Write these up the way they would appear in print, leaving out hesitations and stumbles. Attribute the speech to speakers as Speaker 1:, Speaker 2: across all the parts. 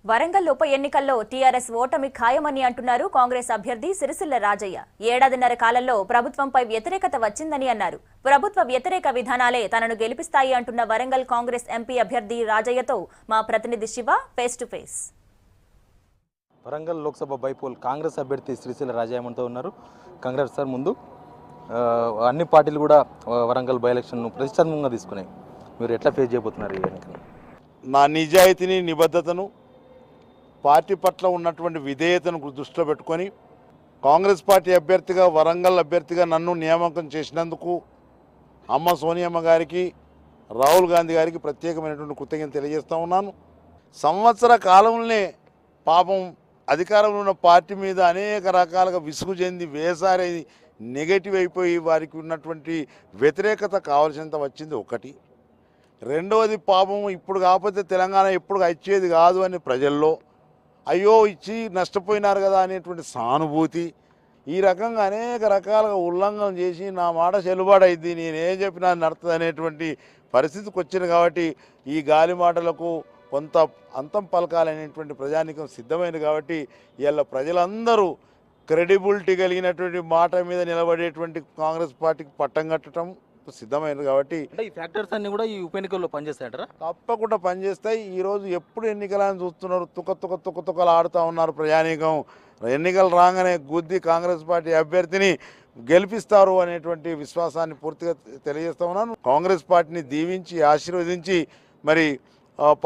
Speaker 1: వరంగల్ ఉప ఎన్నికల్లో టీఆర్ఎస్ ఓటమి ఖాయమని అంటున్నారు కాంగ్రెస్ అభ్యర్థి సిరిసిల్ల రాజయ్య. ఏడాదిన్నర కాలంలో ప్రభుత్వంపై వ్యతిరేకత వచ్చిందని అన్నారు. ప్రభుత్వ వ్యతిరేక విధానాలే తనను గెలిపిస్తాయి అంటున్న వరంగల్ కాంగ్రెస్ ఎంపీ అభ్యర్థి రాజయ్యతో మా ప్రతినిధి Shiva face to face.
Speaker 2: Warangal Lok Sabha bypoll Congress అభ్యర్థి సిరిసిల్ల రాజయ్య మనతో ఉన్నారు. కాంగ్రెస్ సార్, ముందు అన్ని పార్టీలు కూడా వరంగల్ బై ఎలక్షన్ను ప్రతిష్టాత్మకంగా తీసుకున్నాయి. మీరు ఎట్లా ఫేస్ చేయబోతున్నారు ఈ ఎన్నికను?
Speaker 3: నా నిజాయితీని, నిబద్ధతను, పార్టీ పట్ల ఉన్నటువంటి విధేయతను దృష్టిలో పెట్టుకొని కాంగ్రెస్ పార్టీ అభ్యర్థిగా, వరంగల్ అభ్యర్థిగా నన్ను నియామకం చేసినందుకు అమ్మ సోనియమ్మ గారికి, రాహుల్ గాంధీ గారికి ప్రత్యేకమైనటువంటి కృతజ్ఞత తెలియజేస్తూ ఉన్నాను. సంవత్సర కాలంలోనే పాపం అధికారంలో ఉన్న పార్టీ మీద అనేక రకాలుగా విసుగు చెంది వేసారి నెగటివ్ అయిపోయి వారికి ఉన్నటువంటి వ్యతిరేకత కావాల్సినంత వచ్చింది ఒకటి. రెండవది, పాపం ఇప్పుడు కాకపోతే తెలంగాణ ఎప్పుడు ఇచ్చేది కాదు అని ప్రజల్లో అయ్యో ఇచ్చి నష్టపోయినారు కదా అనేటువంటి సానుభూతి, ఈ రకంగా అనేక రకాలుగా ఉల్లంఘన చేసి నా మాట చెల్లుబాటు అయింది, నేనేం చెప్పినా నడుతుంది అనేటువంటి పరిస్థితికి వచ్చింది. కాబట్టి ఈ గాలి మాటలకు కొంత అంతం పలకాలనేటువంటి ప్రజానీకం సిద్ధమైంది. కాబట్టి ఇవాళ ప్రజలందరూ క్రెడిబిలిటీ కలిగినటువంటి మాట మీద నిలబడేటువంటి కాంగ్రెస్ పార్టీకి పట్టం కట్టడం సిద్ధమైనది. కాబట్టి
Speaker 2: ఈ ఫ్యాక్టర్స్ అన్ని కూడా ఈ ఉప ఎన్నికల్లో పనిచేస్తాయంటారా?
Speaker 3: తప్పకుండా పనిచేస్తాయి. ఈరోజు ఎప్పుడు ఎన్నికలని చూస్తున్నారు, తుకలు ఆడుతూ ఉన్నారు ప్రజానీకం. ఎన్నికలు రాగానే గుద్ది కాంగ్రెస్ పార్టీ అభ్యర్థిని గెలిపిస్తారు అనేటువంటి విశ్వాసాన్ని పూర్తిగా తెలియజేస్తూ ఉన్నాను. కాంగ్రెస్ పార్టీని దీవించి ఆశీర్వదించి మరి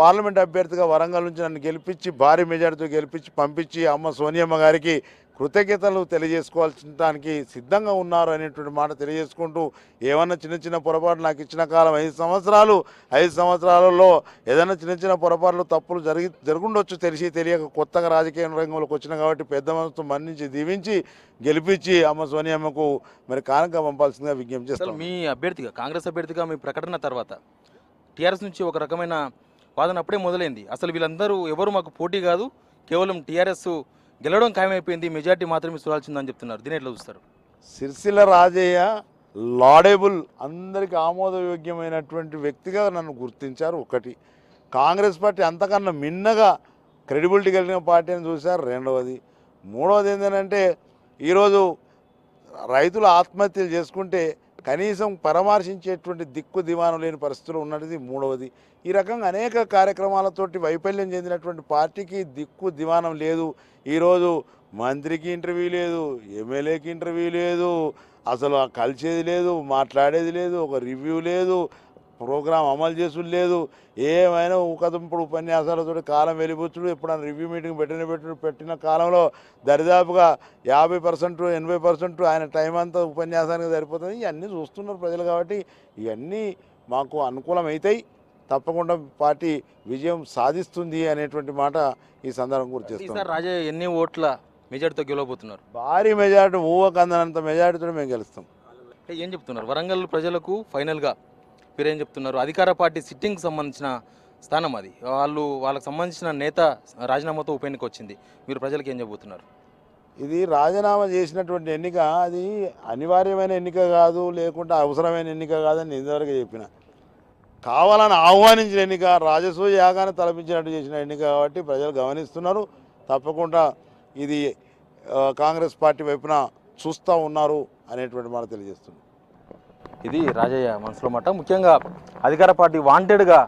Speaker 3: పార్లమెంట్ అభ్యర్థిగా వరంగల్ నుంచి నన్ను గెలిపించి భారీ మెజార్టీతో గెలిపించి పంపించి అమ్మ సోనియమ్మ గారికి కృతజ్ఞతలు తెలియజేసుకోవాల్సడానికి సిద్ధంగా ఉన్నారు అనేటువంటి మాట తెలియజేసుకుంటూ, ఏమన్నా చిన్న పొరపాటు నాకు ఇచ్చిన కాలం 5 సంవత్సరాలు, 5 సంవత్సరాలలో ఏదైనా చిన్న పొరపాట్లు తప్పులు జరుగుండొచ్చు, తెలియక కొత్తగా రాజకీయ రంగంలోకి వచ్చిన కాబట్టి పెద్ద మనసుతో మన్నించి దీవించి గెలిపించి అమ్మ సోనియమ్మకు మరి కానుక పంపాల్సిందిగా విజ్ఞప్తి చేస్తాం.
Speaker 2: మీ అభ్యర్థిగా, కాంగ్రెస్ అభ్యర్థిగా మీ ప్రకటన తర్వాత టీఆర్ఎస్ నుంచి ఒక రకమైన వాదన అప్పుడే మొదలైంది. అసలు వీళ్ళందరూ ఎవరు మాకు పోటీ కాదు, కేవలం టీఆర్ఎస్ గెలవడం ఖాయమైపోయింది, మెజార్టీ మాత్రమే చూడాల్సిందని చెప్తున్నారు. దీని ఎట్లా చూస్తారు?
Speaker 3: సిరిసిల్ల రాజయ్య లాడేబుల్, అందరికీ ఆమోదయోగ్యమైనటువంటి వ్యక్తిగా నన్ను గుర్తించారు. ఒకటి, కాంగ్రెస్ పార్టీ అంతకన్నా మిన్నగా క్రెడిబిలిటీ కలిగిన పార్టీ అని చూశారు. రెండవది, మూడవది ఏంటంటే ఈరోజు రైతులు ఆత్మహత్యలు చేసుకుంటే కనీసం పరామర్శించేటువంటి దిక్కు దివానం లేని పరిస్థితులు ఉన్నది మూడవది. ఈ రకంగా అనేక కార్యక్రమాలతోటి వైఫల్యం చెందినటువంటి పార్టీకి దిక్కు దివానం లేదు. ఈరోజు మంత్రికి ఇంటర్వ్యూ లేదు, ఎమ్మెల్యేకి ఇంటర్వ్యూ లేదు, అసలు కలిసేది లేదు, మాట్లాడేది లేదు, ఒక రివ్యూ లేదు, ప్రోగ్రాం అమలు చేసుడు లేదు. ఏమైనా ఊకదంపుడు ఉపన్యాసాలతో కాలం వెళ్ళిపోతుడు. ఎప్పుడైనా రివ్యూ మీటింగ్ పెట్టిన కాలంలో దరిదాపుగా 50%, 80% ఆయన టైం అంతా ఉపన్యాసానికి సరిపోతుంది. ఇవన్నీ చూస్తున్నారు ప్రజలు. కాబట్టి ఇవన్నీ మాకు అనుకూలమవుతాయి. తప్పకుండా పార్టీ విజయం సాధిస్తుంది అనేటువంటి మాట ఈ సందర్భం గురించి చేస్తాం.
Speaker 2: రాజయ్య ఎన్ని ఓట్ల మెజార్టీతో గెలవబోతున్నారు?
Speaker 3: భారీ మెజార్టీ, ఊహకందనంత మెజార్టీతో మేము గెలుస్తాం.
Speaker 2: ఏం చెప్తున్నారు వరంగల్ ప్రజలకు? ఫైనల్గా మీరేం చెప్తున్నారు? అధికార పార్టీ సిట్టింగ్కి సంబంధించిన స్థానం అది, వాళ్ళకి సంబంధించిన నేత రాజీనామాతో ఉప ఎన్నిక వచ్చింది. మీరు ప్రజలకు ఏం చెప్పబోతున్నారు?
Speaker 3: ఇది రాజీనామా చేసినటువంటి ఎన్నిక, అది అనివార్యమైన ఎన్నిక కాదు, లేకుంటే అవసరమైన ఎన్నిక కాదని నేను ఇంతవరకు చెప్పిన. కావాలని ఆహ్వానించిన ఎన్నిక, రాజసూయ యాగాన్ని తలపించినట్టు చేసిన ఎన్నిక. కాబట్టి ప్రజలు గమనిస్తున్నారు. తప్పకుండా ఇది కాంగ్రెస్ పార్టీ వైపున చూస్తూ ఉన్నారు అనేటువంటి మాట తెలియజేస్తుంది.
Speaker 2: ఇది రాజయ్య మనసులో మాట. ముఖ్యంగా అధికార పార్టీ వాంటెడ్గా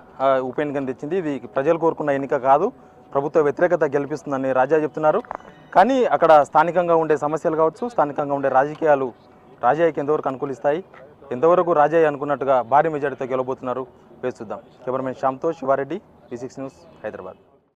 Speaker 2: ఉప ఎన్నికను తెచ్చింది. ఇది ప్రజలు కోరుకున్న ఎన్నిక కాదు, ప్రభుత్వ వ్యతిరేకత గెలిపిస్తుందని రాజయ్య చెప్తున్నారు. కానీ అక్కడ స్థానికంగా ఉండే సమస్యలు కావచ్చు, స్థానికంగా ఉండే రాజకీయాలు రాజయ్యకి ఎంతవరకు అనుకూలిస్తాయి, ఎంతవరకు రాజయ్య అనుకున్నట్టుగా భారీ మెజార్టీతో గెలవబోతున్నారు వేసి చూద్దాం. కెమెరామెన్ శ్యామ్తో శివారెడ్డి, V6 న్యూస్, హైదరాబాద్.